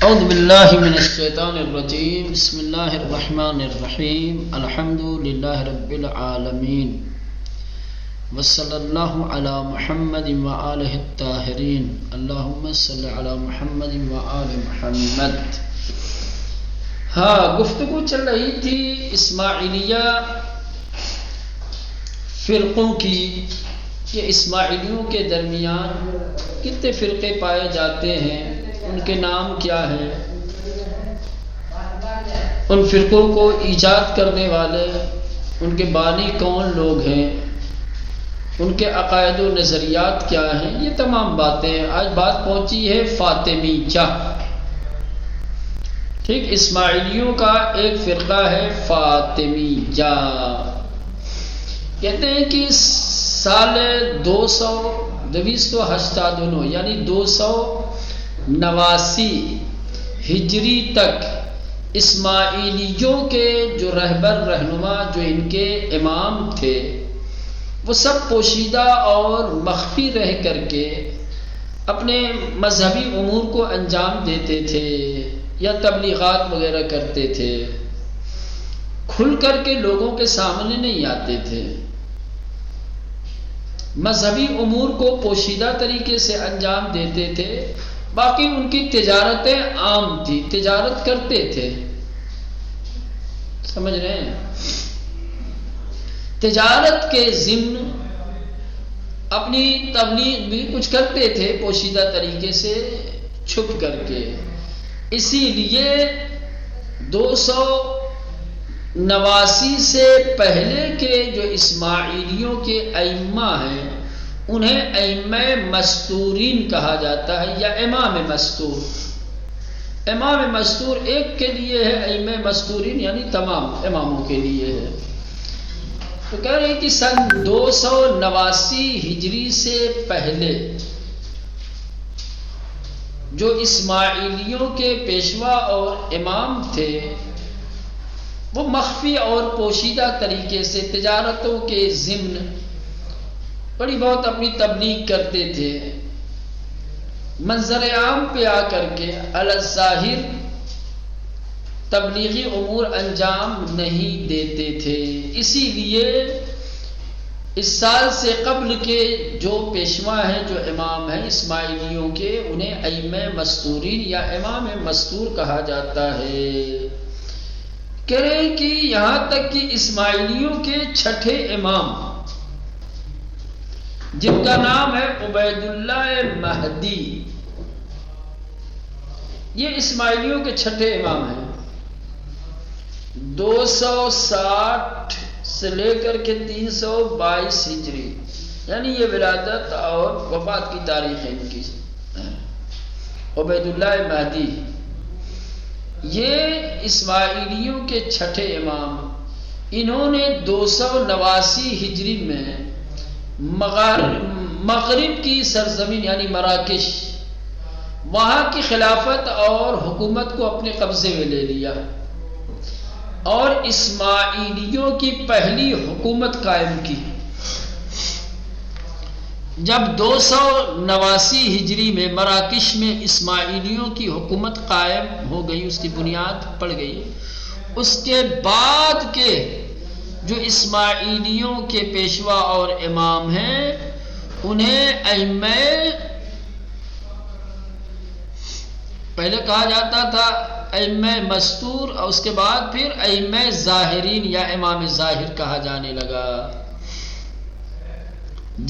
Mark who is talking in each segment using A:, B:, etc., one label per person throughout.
A: اعوذ باللہ من الشیطان الرجیم بسم اللہ الرحمن الرحیم الحمد للہ رب العالمین وصلی اللہ علی محمد وآلہ الطاہرین اللہم صلی علی محمد وآل محمد۔ گفتگو چل رہی تھی اسماعیلیہ فرقوں کی کہ اسماعیلیوں کے درمیان کتنے فرقے پائے جاتے ہیں، ان کے نام کیا ہیں، ان فرقوں کو ایجاد کرنے والے ان کے بانی کون لوگ ہیں، ان کے عقائد و نظریات کیا ہیں، یہ تمام باتیں۔ آج بات پہنچی ہے فاطمیہ۔ ٹھیک، اسماعیلیوں کا ایک فرقہ ہے فاطمیہ۔ کہتے ہیں کہ سال 289 یعنی 289 ہجری تک اسماعیلیوں کے جو رہنما جو ان کے امام تھے وہ سب پوشیدہ اور مخفی رہ کر کے اپنے مذہبی امور کو انجام دیتے تھے یا تبلیغات وغیرہ کرتے تھے، کھل کر کے لوگوں کے سامنے نہیں آتے تھے، مذہبی امور کو پوشیدہ طریقے سے انجام دیتے تھے، باقی ان کی تجارتیں عام تھی، تجارت کرتے تھے، سمجھ رہے ہیں؟ تجارت کے ضمن اپنی تبلیغ بھی کچھ کرتے تھے پوشیدہ طریقے سے چھپ کر کے۔ اسی لیے 289 سے پہلے کے جو اسماعیلیوں کے ائمہ ہیں انہیں ائمہ مستورین کہا جاتا ہے یا امام مستور۔ امام مستور ایک کے لیے ہے، ائمہ مستورین یعنی تمام اماموں کے لیے ہے۔ تو کہہ رہے ہیں کہ سن 289 ہجری سے پہلے جو اسماعیلیوں کے پیشوا اور امام تھے وہ مخفی اور پوشیدہ طریقے سے تجارتوں کے ضمن بڑی بہت اپنی تبلیغ کرتے تھے، منظر عام پہ آ کر کے علی الظاہر تبلیغی امور انجام نہیں دیتے تھے۔ اسی لیے اس سال سے قبل کے جو پیشوا ہیں، جو امام ہیں اسماعیلیوں کے، انہیں ائمہ مستورین یا امام مستور کہا جاتا ہے۔ کہہ رہے ہیں کہ یہاں تک کہ اسماعیلیوں کے چھٹے امام جن کا نام ہے عبید اللہ مہدی، یہ اسماعیلیوں کے چھٹے امام ہیں۔ 260 سے لے کر کے 322 ہجری یعنی یہ ولادت اور وفات کی تاریخ ہے ان کی۔ عبید اللہ مہدی یہ اسماعیلیوں کے چھٹے امام، انہوں نے 289 ہجری میں مغرب کی سرزمین یعنی مراکش، وہاں کی خلافت اور حکومت کو اپنے قبضے میں لے لیا اور اسماعیلیوں کی پہلی حکومت قائم کی۔ جب 289 ہجری میں مراکش میں اسماعیلیوں کی حکومت قائم ہو گئی، اس کی بنیاد پڑ گئی، اس کے بعد کے جو اسماعیلیوں کے پیشوا اور امام ہیں انہیں ائمہ پہلے کہا جاتا تھا ائمہ مستور، اور اس کے بعد پھر ائمہ ظاہرین یا امام ظاہر کہا جانے لگا۔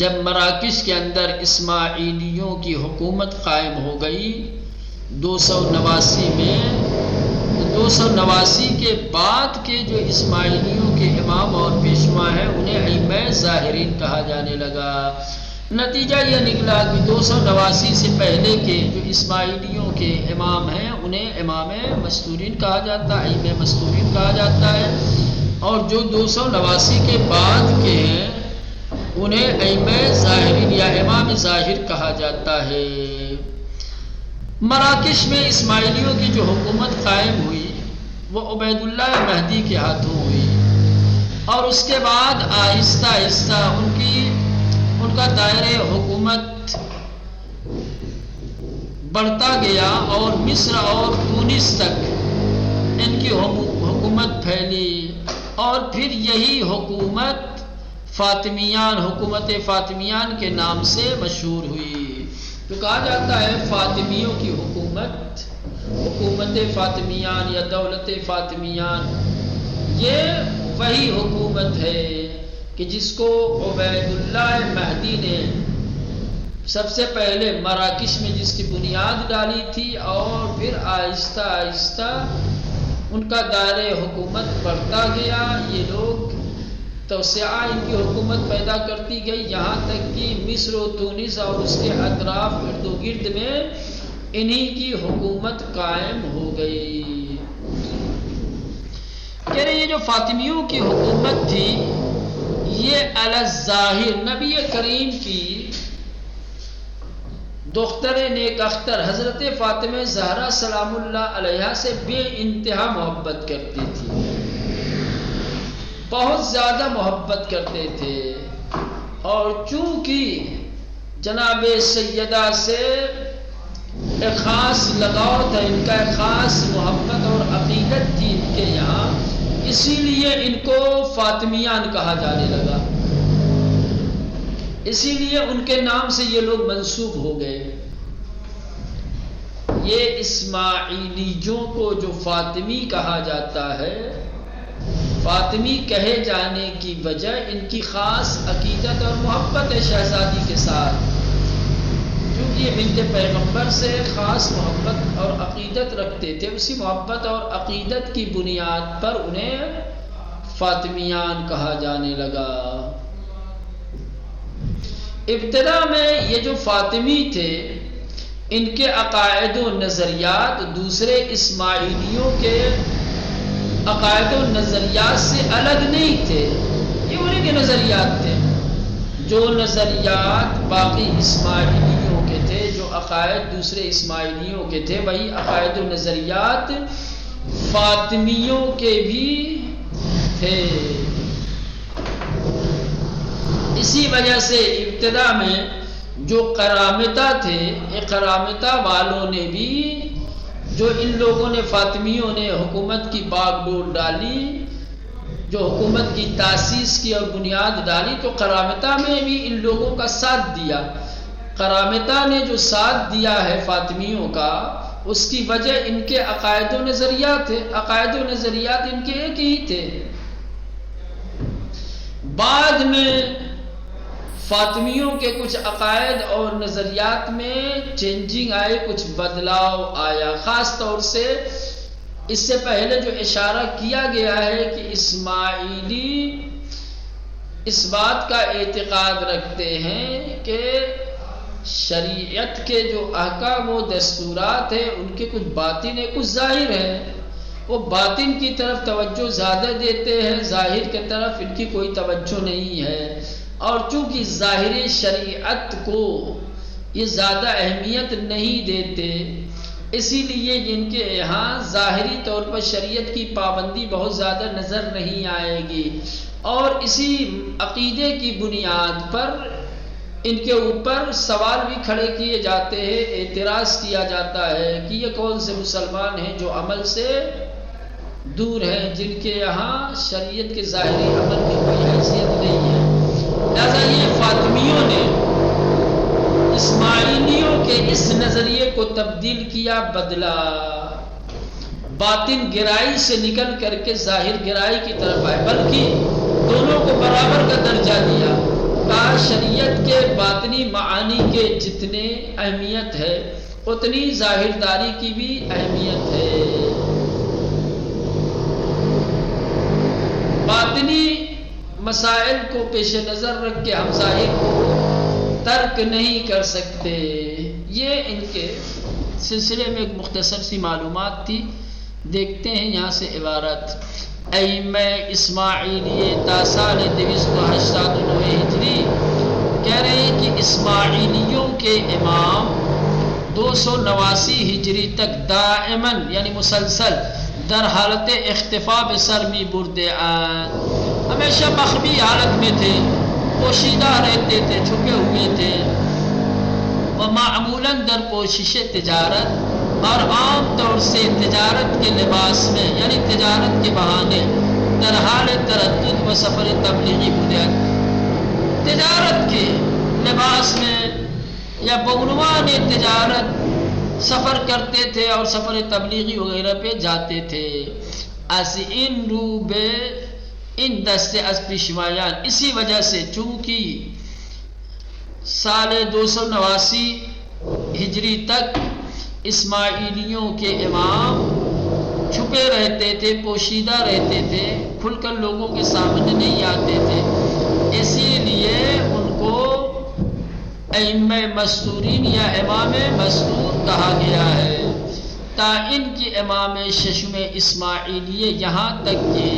A: جب مراکش کے اندر اسماعیلیوں کی حکومت قائم ہو گئی 289 میں، 289 کے بعد کے جو اسماعیلیوں کے امام اور پیشوا ہیں انہیں ائمہ ظاہرین کہا جانے لگا۔ نتیجہ یہ نکلا کہ 289 سے پہلے کے جو اسماعیلیوں کے امام ہیں انہیں امام مستورین کہا جاتا ہے، ائمہ مستورین کہا جاتا ہے، اور جو 289 کے بعد کے ہیں انہیں ائمہ ظاہرین یا امام ظاہر کہا جاتا ہے۔ مراکش میں اسماعیلیوں کی جو حکومت قائم ہوئی وہ عبید اللہ مہدی کے ہاتھوں ہوئی، اور اس کے بعد آہستہ آہستہ ان کا دائرۂ حکومت بڑھتا گیا اور مصر اور تونس تک ان کی حکومت پھیلی، اور پھر یہی حکومت فاطمیان، حکومت فاطمیان کے نام سے مشہور ہوئی۔ تو کہا جاتا ہے فاطمیوں کی حکومت، حکومت فاطمیان یا دولت فاطمیان، یہ وہی حکومت ہے کہ جس کو عبید اللہ مہدی نے سب سے پہلے مراکش میں جس کی بنیاد ڈالی تھی، اور پھر آہستہ آہستہ ان کا دائرۂ حکومت بڑھتا گیا۔ یہ لوگ توسعہ ان کی حکومت پیدا کرتی گئی، یہاں تک کہ مصر و تونس اور اس کے اطراف ارد و گرد میں انہی کی حکومت قائم ہو گئی۔ کہہ رہے یہ جو فاطمیوں کی حکومت تھی یہ علی الظاہر نبی کریم کی دختر نیک اختر حضرت فاطمہ زہرا سلام اللہ علیہا سے بے انتہا محبت کرتی تھی، بہت زیادہ محبت کرتے تھے، اور چونکہ جناب سیدہ سے ایک خاص لگاؤ تھا، ان کا ایک خاص محبت اور عقیدت تھی ان کے یہاں، اسی لیے ان کو فاطمیان کہا جانے لگا، اسی لیے ان کے نام سے یہ لوگ منسوب ہو گئے۔ یہ اسماعیلیوں کو جو فاطمی کہا جاتا ہے، فاطمی کہے جانے کی وجہ ان کی خاص عقیدت اور محبت ہے شہزادی کے ساتھ، کیونکہ یہ بنت پیغمبر سے خاص محبت اور عقیدت رکھتے تھے، اسی محبت اور عقیدت کی بنیاد پر انہیں فاطمیان کہا جانے لگا۔ ابتدا میں یہ جو فاطمی تھے ان کے عقائد و نظریات دوسرے اسماعیلیوں کے عقائد و نظریات سے الگ نہیں تھے، یہ انہیں کے نظریات تھے، جو نظریات باقی اسماعیلیوں کے تھے، جو عقائد دوسرے اسماعیلیوں کے تھے، وہی عقائد و نظریات فاطمیوں کے بھی تھے۔ اسی وجہ سے ابتدا میں جو کرامتہ تھے، یہ کرامتہ والوں نے بھی، جو ان لوگوں نے فاطمیوں نے حکومت کی باغ ڈور ڈالی، جو حکومت کی تاسیس کی اور بنیاد ڈالی، تو کرامتہ میں بھی ان لوگوں کا ساتھ دیا۔ کرامتہ نے جو ساتھ دیا ہے فاطمیوں کا، اس کی وجہ ان کے عقائد و نظریات ہے، عقائد و نظریات ان کے ایک ہی تھے۔ بعد میں فاطمیوں کے کچھ عقائد اور نظریات میں چینجنگ آئے، کچھ بدلاؤ آیا، خاص طور سے اس سے پہلے جو اشارہ کیا گیا ہے کہ اسماعیلی اس بات کا اعتقاد رکھتے ہیں کہ شریعت کے جو احکام و دستورات ہیں ان کے کچھ باطن ہے کچھ ظاہر ہے، وہ باطن کی طرف توجہ زیادہ دیتے ہیں، ظاہر کی طرف ان کی کوئی توجہ نہیں ہے، اور چونکہ ظاہر شریعت کو یہ زیادہ اہمیت نہیں دیتے، اسی لیے ان کے یہاں ظاہری طور پر شریعت کی پابندی بہت زیادہ نظر نہیں آئے گی، اور اسی عقیدے کی بنیاد پر ان کے اوپر سوال بھی کھڑے کیے جاتے ہیں، اعتراض کیا جاتا ہے کہ یہ کون سے مسلمان ہیں جو عمل سے دور ہیں، جن کے یہاں شریعت کے ظاہری عمل کی کوئی حیثیت نہیں ہے۔ لہذا یہ فاطمیوں نے اسماعیلیوں کے اس نظریے کو تبدیل کیا، بدلا، باطن گرائی سے نکل کر کے ظاہر گرائی کی طرف آئے، بلکہ دونوں کو برابر کا درجہ دیا، کہا شریعت کے باطنی معانی کے جتنے اہمیت ہے اتنی ظاہرداری کی بھی اہمیت ہے۔ باطنی مسائل کو پیش نظر رکھ کے ہم ظاہر کو ترک نہیں کر سکتے۔ یہ ان کے سلسلے میں ایک مختصر سی معلومات تھی، دیکھتے ہیں یہاں سے عبارت۔ ائمہ اسماعیلیہ تا سال 289 ہجری کہہ رہے ہیں کہ اسماعیلیوں کے امام 289 ہجری تک دائماً یعنی مسلسل در حالت اختفاء بسرمی بردعان، ہمیشہ مخفی حالت میں تھے، پوشیدہ رہتے تھے، چھپے ہوئے تھے، و معمولاً در کوشش تجارت اور عام طور سے تجارت کے لباس میں یعنی تجارت کے بہانے در حال تردد و سفر تبلیغی بنیاد تجارت کے لباس میں یا بعنوان تجارت سفر کرتے تھے اور سفر تبلیغی وغیرہ پہ جاتے تھے. از این رو به این دسته از پیشوایان اسی وجہ سے چونکہ سال 289 ہجری تک اسماعیلیوں کے امام چھپے رہتے تھے، پوشیدہ رہتے تھے، کھل کر لوگوں کے سامنے نہیں آتے تھے، اسی لیے ان کو ائمہ مستورین یا امام مستور کہا گیا ہے. تا ان کی امام ششم اسماعیلیہ یہاں تک کہ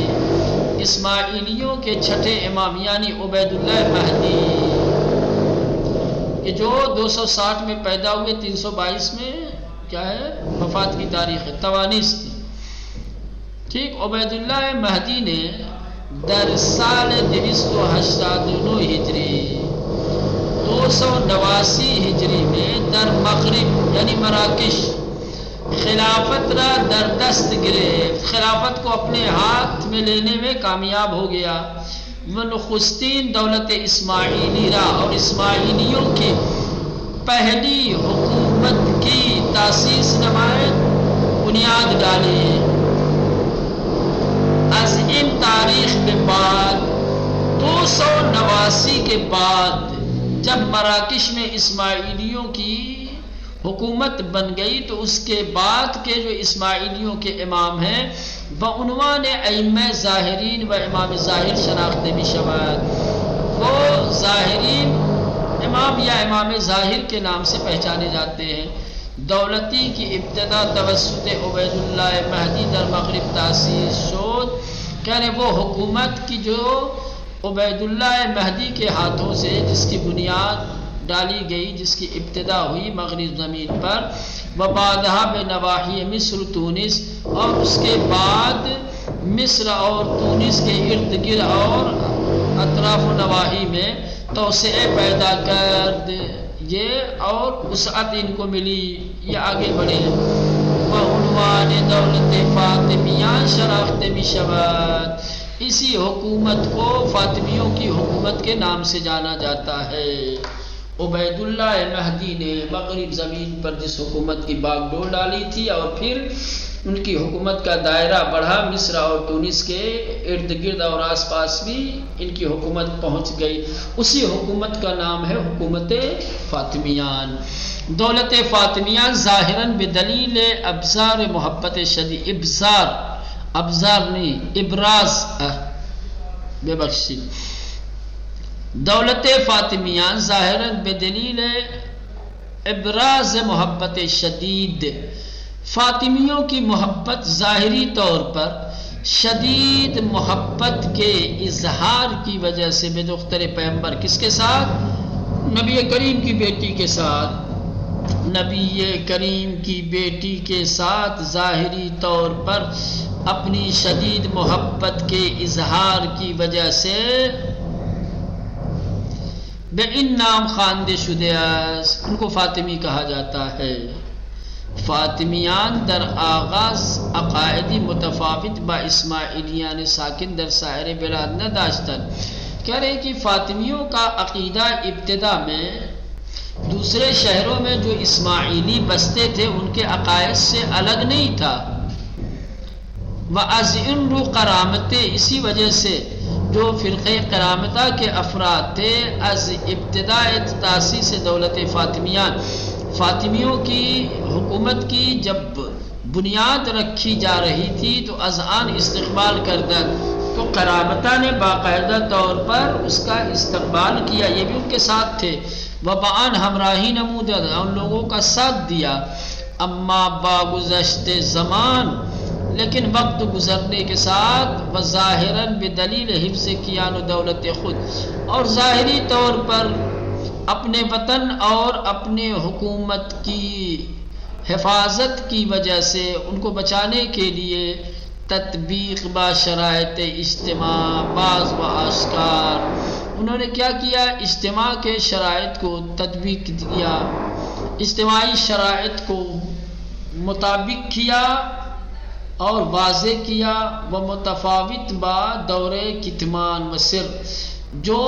A: اسماعیلیوں کے چھٹے امام یعنی عبید اللہ مہدی کہ جو 260 میں پیدا ہوئے 322 میں کیا ہے وفات کی تاریخ ہے، توانیس تھی. ٹھیک، عبید اللہ مہدی نے در سال 289 ہجری 289 ہجری میں در مغرب یعنی مراکش خلافت را در دست گرفت، خلافت کو اپنے ہاتھ میں لینے میں کامیاب ہو گیا. وہ نخستین دولت اسماعیلی را اور اسماعیلیوں کی پہلی حکومت کی تاسیس نمائے بنیاد ڈالی. از ان تاریخ کے بعد 289 کے بعد جب مراکش میں اسماعیلیوں کی حکومت بن گئی تو اس کے بعد کے جو اسماعیلیوں کے امام ہیں بعنوان ائمہ ظاہرین و امام ظاہر شناخت بھی شود. وہ ظاہرین امام یا امام ظاہر کے نام سے پہچانے جاتے ہیں. دولتی کی ابتدا توسط عبید اللہ مہدی در مغرب تاسیس شد، یعنی وہ حکومت کی جو عبید اللہ مہدی کے ہاتھوں سے جس کی بنیاد ڈالی گئی، جس کی ابتدا ہوئی مغرب زمین پر، و بعدہا بے نواحی مصر تونس، اور اس کے بعد مصر اور تونس کے ارد گرد اور اطراف و نواحی میں توسعے پیدا کر یہ اور وسعت ان کو ملی، یہ آگے بڑھے. وعنوان دولت فاطمیان شناخت بھی شود، اسی حکومت کو فاطمیوں کی حکومت کے نام سے جانا جاتا ہے. عبید اللہ مہدی نے مغرب زمین پر جس حکومت کی باغ ڈور ڈالی تھی اور پھر ان کی حکومت کا دائرہ بڑھا، مصر اور تونس کے ارد گرد اور آس پاس بھی ان کی حکومت پہنچ گئی. اسی حکومت کا نام ہے حکومت فاطمیان. دولت فاطمیان ظاہراً بدلیل ابزار محبت شدید، ابزار نہیں ابراز بے بخشی. دولت فاطمیان ظاہراً بدلیل ابراز محبت شدید، فاطمیوں کی محبت ظاہری طور پر شدید محبت کے اظہار کی وجہ سے بے دختر پیغمبر کس کے ساتھ؟ نبی کریم کی بیٹی کے ساتھ، نبی کریم کی بیٹی کے ساتھ ظاہری طور پر اپنی شدید محبت کے اظہار کی وجہ سے بے ان نام خواندے شدے است، ان کو فاطمی کہا جاتا ہے. فاطمیان در آغاز عقائدی متفاوت با اسماعیلیان ساکن در سائر بلاد نہ داشتن. کہہ رہے کہ فاطمیوں کا عقیدہ ابتدا میں دوسرے شہروں میں جو اسماعیلی بستے تھے ان کے عقائد سے الگ نہیں تھا. وَأَزْ إِنْ رُو کرامتیں، اسی وجہ سے جو فرقہ کرامتہ کے افراد تھے از ابتداء تاسیس دولت فاطمیان، فاطمیوں کی حکومت کی جب بنیاد رکھی جا رہی تھی تو اذعان استقبال کردہ تو کرامتہ نے باقاعدہ طور پر اس کا استقبال کیا، یہ بھی ان کے ساتھ تھے. وبعان ہمراہی نمود، ان لوگوں کا ساتھ دیا. اما با گزشت زمان، لیکن وقت گزرنے کے ساتھ وظاہراً بدلیل حفظ کیان و دولت خود، اور ظاہری طور پر اپنے وطن اور اپنے حکومت کی حفاظت کی وجہ سے ان کو بچانے کے لیے تطبیق با شرائط اجتماع بعض و آشکار، انہوں نے کیا کیا؟ اجتماع کے شرائط کو تطبیق دیا اجتماعی شرائط کو مطابق کیا اور واضح کیا، وہ متفاوت با دور کتمان و سر، جو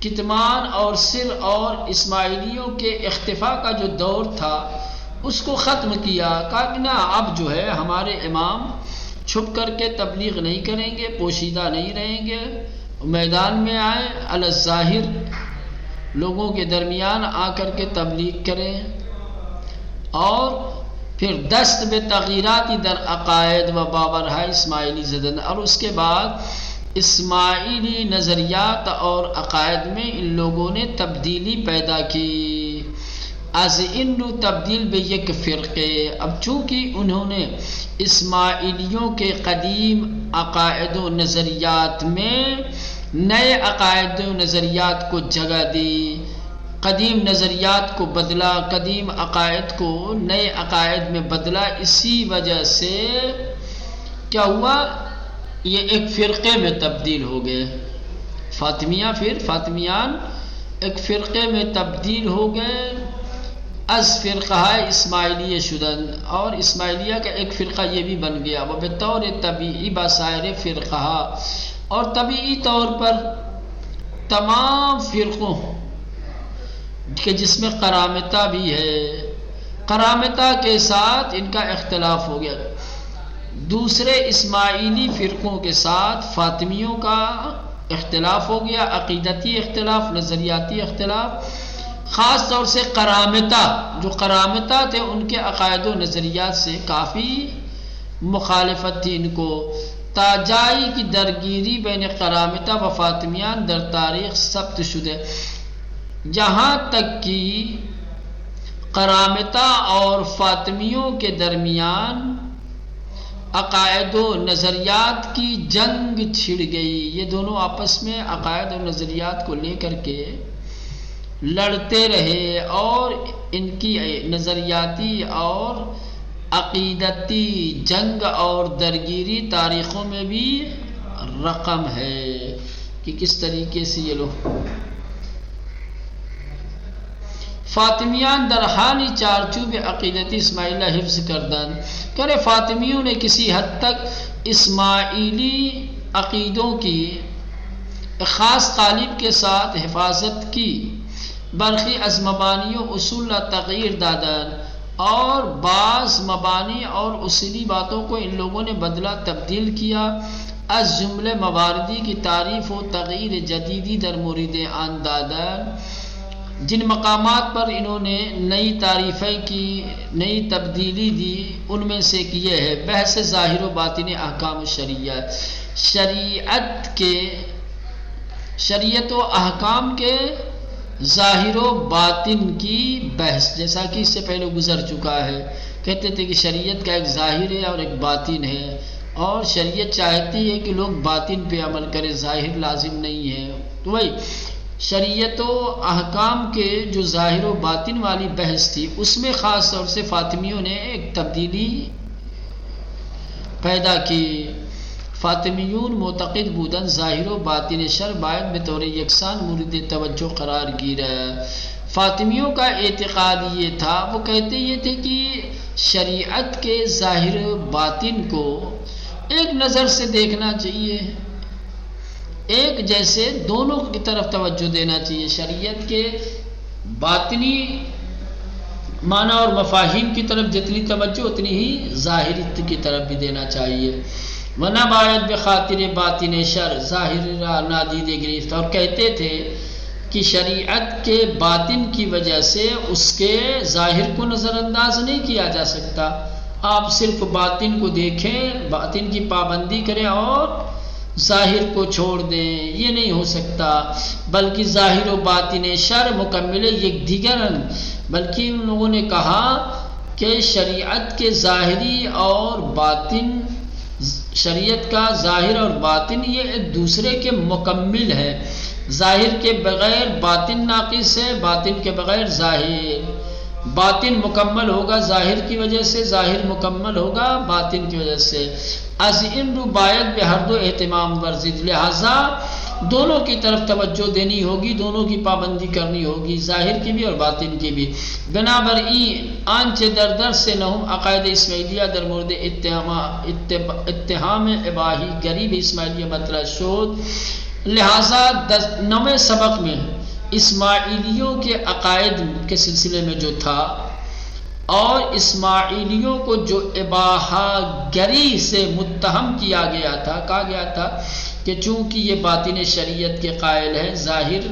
A: کتمان اور سر اور اسماعیلیوں کے اختفاء کا جو دور تھا اس کو ختم کیا، کہا کہ نا اب جو ہے ہمارے امام چھپ کر کے تبلیغ نہیں کریں گے، پوشیدہ نہیں رہیں گے، میدان میں آئیں، علی الظاہر لوگوں کے درمیان آ کر کے تبلیغ کریں، اور پھر دست بے تغییراتی در عقائد و باورہا اسماعیلی زدن، اور اس کے بعد اسماعیلی نظریات اور عقائد میں ان لوگوں نے تبدیلی پیدا کی، از ان تبدیل بے یک فرقے، اب چونکہ انہوں نے اسماعیلیوں کے قدیم عقائد و نظریات میں نئے عقائد و نظریات کو جگہ دی، قدیم نظریات کو بدلا، قدیم عقائد کو نئے عقائد میں بدلا، اسی وجہ سے کیا ہوا، یہ ایک فرقے میں تبدیل ہو گئے فاطمیان ایک فرقے میں تبدیل ہو گئے، از فرقہ اسماعیلیہ شدن، اور اسماعیلیہ کا ایک فرقہ یہ بھی بن گیا، وہ بطور طبیعی بسائر فرقہ، اور طبیعی طور پر تمام فرقوں کہ جس میں کرامتہ بھی ہے، کرامتہ کے ساتھ ان کا اختلاف ہو گیا، دوسرے اسماعیلی فرقوں کے ساتھ فاطمیوں کا اختلاف ہو گیا، عقیدتی اختلاف، نظریاتی اختلاف، خاص طور سے کرامتہ، جو کرامتہ تھے ان کے عقائد و نظریات سے کافی مخالفت تھی ان کو، تاجائی کی درگیری بین کرامتہ و فاطمیان در تاریخ ثبت شدہ، جہاں تک کہ کرامتہ اور فاطمیوں کے درمیان عقائد و نظریات کی جنگ چھڑ گئی، یہ دونوں آپس میں عقائد و نظریات کو لے کر کے لڑتے رہے، اور ان کی نظریاتی اور عقیدتی جنگ اور درگیری تاریخوں میں بھی رقم ہے کہ کس طریقے سے یہ لوگ فاطمیان در حالی چارچوب عقیدتی اسماعیلہ حفظ کردن، کرے فاطمیوں نے کسی حد تک اسماعیلی عقیدوں کی خاص قالب کے ساتھ حفاظت کی، برخی از مبانی و اصول لا تغییر دادن، اور بعض مبانی اور اصولی باتوں کو ان لوگوں نے بدلا تبدیل کیا، از جملے مواردی کی تعریف و تغییر جدیدی در مورد آن دادن، جن مقامات پر انہوں نے نئی تعریفیں کی، نئی تبدیلی دی، ان میں سے یہ ہے بحث ظاہر و باطن احکام شریعہ، شریعت و احکام کے ظاہر و باطن کی بحث، جیسا کہ اس سے پہلے گزر چکا ہے، کہتے تھے کہ شریعت کا ایک ظاہر ہے اور ایک باطن ہے، اور شریعت چاہتی ہے کہ لوگ باطن پہ عمل کریں، ظاہر لازم نہیں ہے، تو وہی شریعت و احکام کے جو ظاہر و باطن والی بحث تھی، اس میں خاص طور سے فاطمیوں نے ایک تبدیلی پیدا کی، فاطمیون معتقد بودن ظاہر و باطن شر باید بطور یکساں مورد توجہ قرار گیرا، فاطمیوں کا اعتقاد یہ تھا، وہ کہتے یہ تھے کہ شریعت کے ظاہر و باطن کو ایک نظر سے دیکھنا چاہیے، ایک جیسے دونوں کی طرف توجہ دینا چاہیے، شریعت کے باطنی معنی اور مفاہیم کی طرف جتنی توجہ اتنی ہی ظاہری کی طرف بھی دینا چاہیے، ورنہ باید بخاطر باطن شر ظاہر را نادید گرفت، اور کہتے تھے کہ شریعت کے باطن کی وجہ سے اس کے ظاہر کو نظر انداز نہیں کیا جا سکتا، آپ صرف باطن کو دیکھیں، باطن کی پابندی کریں اور ظاہر کو چھوڑ دیں، یہ نہیں ہو سکتا، بلکہ ظاہر و باطن شر مکمل یک دیگرن، بلکہ ان لوگوں نے کہا کہ شریعت کے ظاہری اور باطن، شریعت کا ظاہر اور باطن یہ ایک دوسرے کے مکمل ہے، ظاہر کے بغیر باطن ناقص ہے، باطن کے بغیر ظاہر، باطن مکمل ہوگا ظاہر کی وجہ سے، ظاہر مکمل ہوگا باطن کی وجہ سے، از ان رو باید بے ہر دو اہتمام ورزید، لہذا دونوں کی طرف توجہ دینی ہوگی، دونوں کی پابندی کرنی ہوگی، ظاہر کی بھی اور باطن کی بھی. بنابراین آنچه در درس نهم عقاید اسماعیلیه در مورد اتهام اباحی گریب اسماعیلیه مطرح شد. لہذا 9ویں سبق میں اسماعیلیوں کے عقائد کے سلسلے میں جو تھا اور اسماعیلیوں کو جو اباحہ گری سے متہم کیا گیا تھا، کہا گیا تھا کہ چونکہ یہ باطن شریعت کے قائل ہیں، ظاہر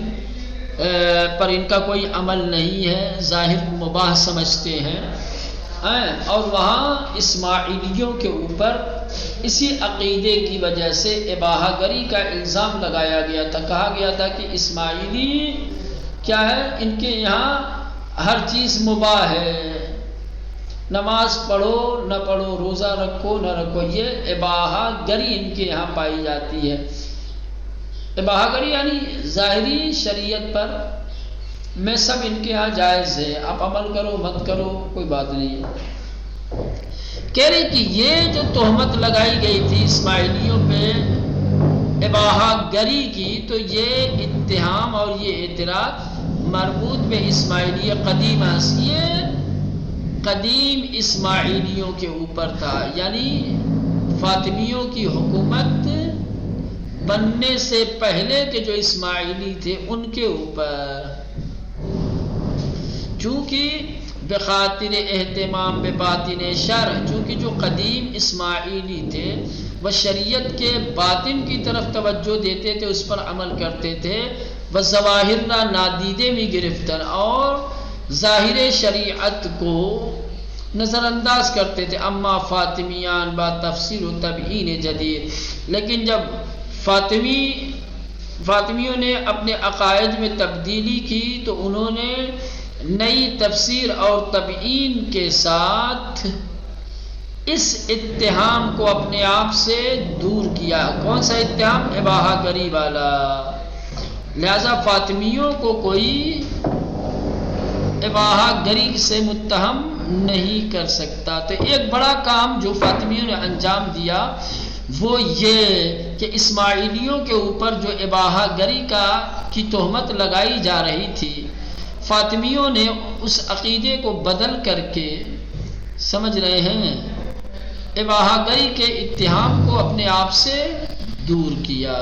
A: پر ان کا کوئی عمل نہیں ہے، ظاہر مباح سمجھتے ہیں، اور وہاں اسماعیلیوں کے اوپر اسی عقیدے کی وجہ سے اباحہ گری کا الزام لگایا گیا تھا. کہا گیا تھا کہ اسماعیلی کیا ہے، ان کے یہاں ہر چیز مباح ہے، نماز پڑھو نہ پڑھو، روزہ رکھو نہ رکھو، یہ اباحہ گری ان کے یہاں پائی جاتی ہے. اباحہ گری یعنی ظاہری شریعت پر میں سب ان کے ہاں جائز ہے، آپ عمل کرو مت کرو کوئی بات نہیں ہے. کہہ رہے کہ یہ جو تہمت لگائی گئی تھی اسماعیلیوں پہ اباحہ گری کی، تو یہ اتہام اور یہ اعتراض مربوط بے اسماعیلیہ قدیم قدیم اسماعیلیوں کے اوپر تھا، یعنی فاطمیوں کی حکومت بننے سے پہلے کے جو اسماعیلی تھے ان کے اوپر. چونکہ بخاطر اہتمام بباطن شرع، چونکہ جو قدیم اسماعیلی تھے وہ شریعت کے باطن کی طرف توجہ دیتے تھے، اس پر عمل کرتے تھے، وہ ظواہر نادیدے میں گرفتار اور ظاہر شریعت کو نظر انداز کرتے تھے. اما فاطمیان با تفسیر و تبیین جدید، لیکن جب فاطمیوں نے اپنے عقائد میں تبدیلی کی تو انہوں نے نئی تفسیر اور تبیین کے ساتھ اس اتہام کو اپنے آپ سے دور کیا. کون سا اتہام؟ اباحہ گری والا. لہذا فاطمیوں کو کوئی اباحہ گری سے متہم نہیں کر سکتا. تو ایک بڑا کام جو فاطمیوں نے انجام دیا وہ یہ کہ اسماعیلیوں کے اوپر جو اباحہ گری کی تہمت لگائی جا رہی تھی، فاطمیوں نے اس عقیدے کو بدل کر کے، سمجھ رہے ہیں، اباحہ گری کے اتہام کو اپنے آپ سے دور کیا.